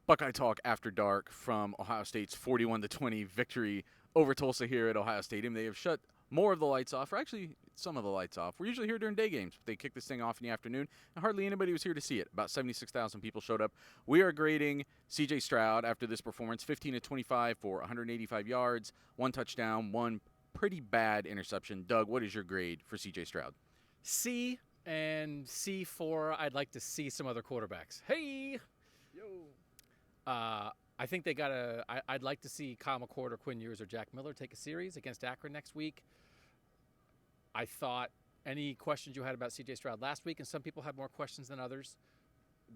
Buckeye Talk After Dark from Ohio State's 41-20 victory over Tulsa here at Ohio Stadium. They have shut more of the lights off, or actually some of the lights off. We're usually here during day games, but they kicked this thing off in the afternoon, and hardly anybody was here to see it. About 76,000 people showed up. We are grading C.J. Stroud after this performance, 15-25 for 185 yards, 1 touchdown, 1 pretty bad interception. Doug, what is your grade for C.J. Stroud? C and C4, I'd like to see some other quarterbacks. Hey! Yo. I think they got to – I'd like to see Kyle McCord or Quinn Ewers or Jack Miller take a series against Akron next week. I thought any questions you had about C.J. Stroud last week, and some people had more questions than others,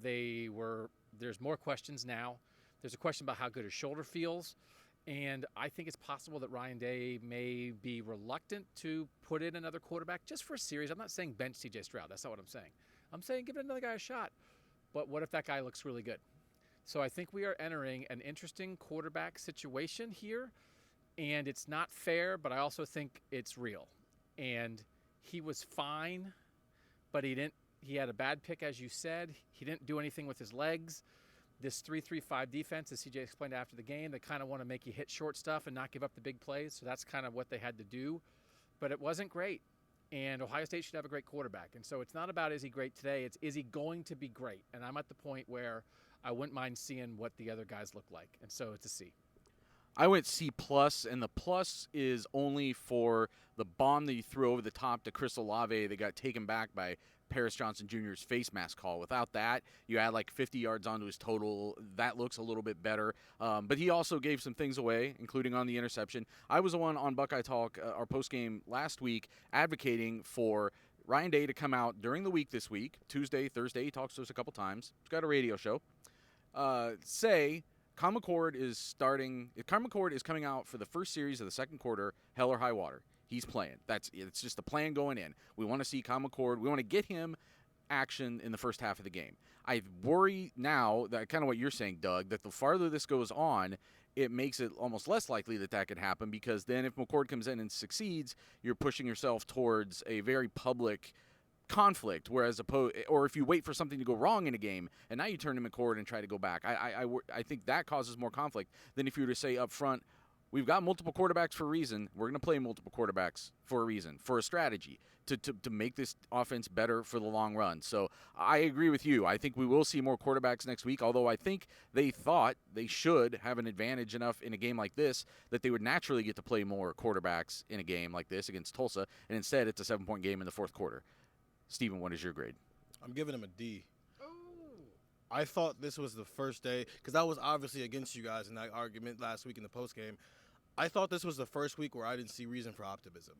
there's more questions now. There's a question about how good his shoulder feels, and I think it's possible that Ryan Day may be reluctant to put in another quarterback just for a series. I'm not saying bench C.J. Stroud. That's not what I'm saying. I'm saying give another guy a shot. But what if that guy looks really good? So I think we are entering an interesting quarterback situation here, and it's not fair, but I also think it's real. And he was fine, but he had a bad pick, as you said. He didn't do anything with his legs. This 3-3-5 defense, as CJ explained after the game, they kind of want to make you hit short stuff and not give up the big plays. So that's kind of what they had to do. But it wasn't great. And Ohio State should have a great quarterback. And so it's not about is he great today, it's is he going to be great? And I'm at the point where I wouldn't mind seeing what the other guys look like. And so it's a C. I went C+, and the plus is only for the bomb that you threw over the top to Chris Olave that got taken back by Paris Johnson Jr.'s face mask call. Without that, you add like 50 yards onto his total. That looks a little bit better. But he also gave some things away, including on the interception. I was the one on Buckeye Talk, our postgame last week, advocating for Ryan Day to come out during the week this week, Tuesday, Thursday. He talks to us a couple times. He's got a radio show. Say Kyle McCord is coming out for the first series of the second quarter, hell or high water. He's playing. It's just the plan going in. We want to see Kyle McCord. We want to get him action in the first half of the game. I worry now that kind of what you're saying, Doug, that the farther this goes on, it makes it almost less likely that could happen, because then if McCord comes in and succeeds, you're pushing yourself towards a very public conflict, or if you wait for something to go wrong in a game and now you turn to McCord and try to go back, I think that causes more conflict than if you were to say up front, we've got multiple quarterbacks for a reason. We're going to play multiple quarterbacks for a reason, for a strategy, to make this offense better for the long run. So I agree with you. I think we will see more quarterbacks next week, although I think they thought they should have an advantage enough in a game like this that they would naturally get to play more quarterbacks in a game like this against Tulsa, and instead it's a 7-point game in the fourth quarter. Steven, what is your grade? I'm giving him a D. I thought this was the first day, because I was obviously against you guys in that argument last week in the postgame. I thought this was the first week where I didn't see reason for optimism.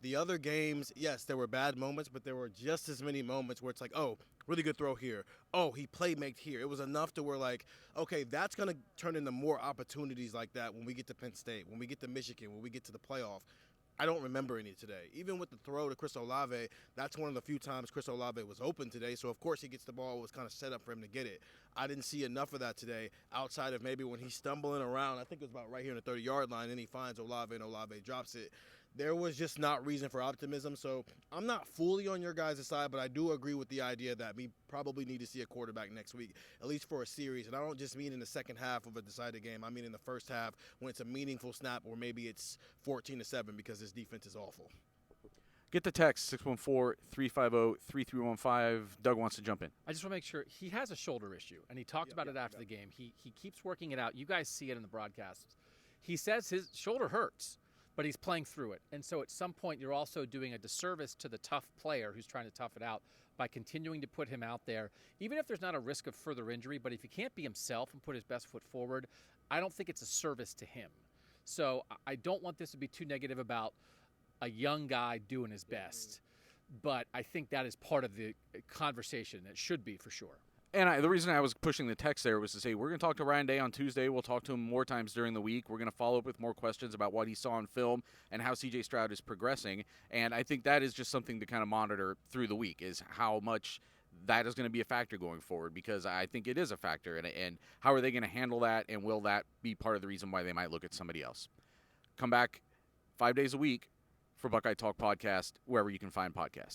The other games, yes, there were bad moments, but there were just as many moments where it's like, oh, really good throw here. Oh, he playmaked here. It was enough to where, like, okay, that's going to turn into more opportunities like that when we get to Penn State, when we get to Michigan, when we get to the playoff. I don't remember any today. Even with the throw to Chris Olave, that's one of the few times Chris Olave was open today. So, of course, he gets the ball. It was kind of set up for him to get it. I didn't see enough of that today outside of maybe when he's stumbling around. I think it was about right here in the 30-yard line, and he finds Olave, and Olave drops it. There was just not reason for optimism. So I'm not fully on your guys' side, but I do agree with the idea that we probably need to see a quarterback next week, at least for a series. And I don't just mean in the second half of a decided game. I mean in the first half when it's a meaningful snap, or maybe it's 14-7 because this defense is awful. Get the text, 614-350-3315. Doug wants to jump in. I just want to make sure he has a shoulder issue, and he talked about it after the game. He keeps working it out. You guys see it in the broadcasts. He says his shoulder hurts, but he's playing through it. And so at some point you're also doing a disservice to the tough player who's trying to tough it out by continuing to put him out there, even if there's not a risk of further injury. But if he can't be himself and put his best foot forward, I don't think it's a service to him. So I don't want this to be too negative about a young guy doing his best. But I think that is part of the conversation. It should be, for sure. And the reason I was pushing the text there was to say we're going to talk to Ryan Day on Tuesday. We'll talk to him more times during the week. We're going to follow up with more questions about what he saw on film and how C.J. Stroud is progressing. And I think that is just something to kind of monitor through the week, is how much that is going to be a factor going forward, because I think it is a factor. And how are they going to handle that, and will that be part of the reason why they might look at somebody else? Come back 5 days a week for Buckeye Talk Podcast, wherever you can find podcasts.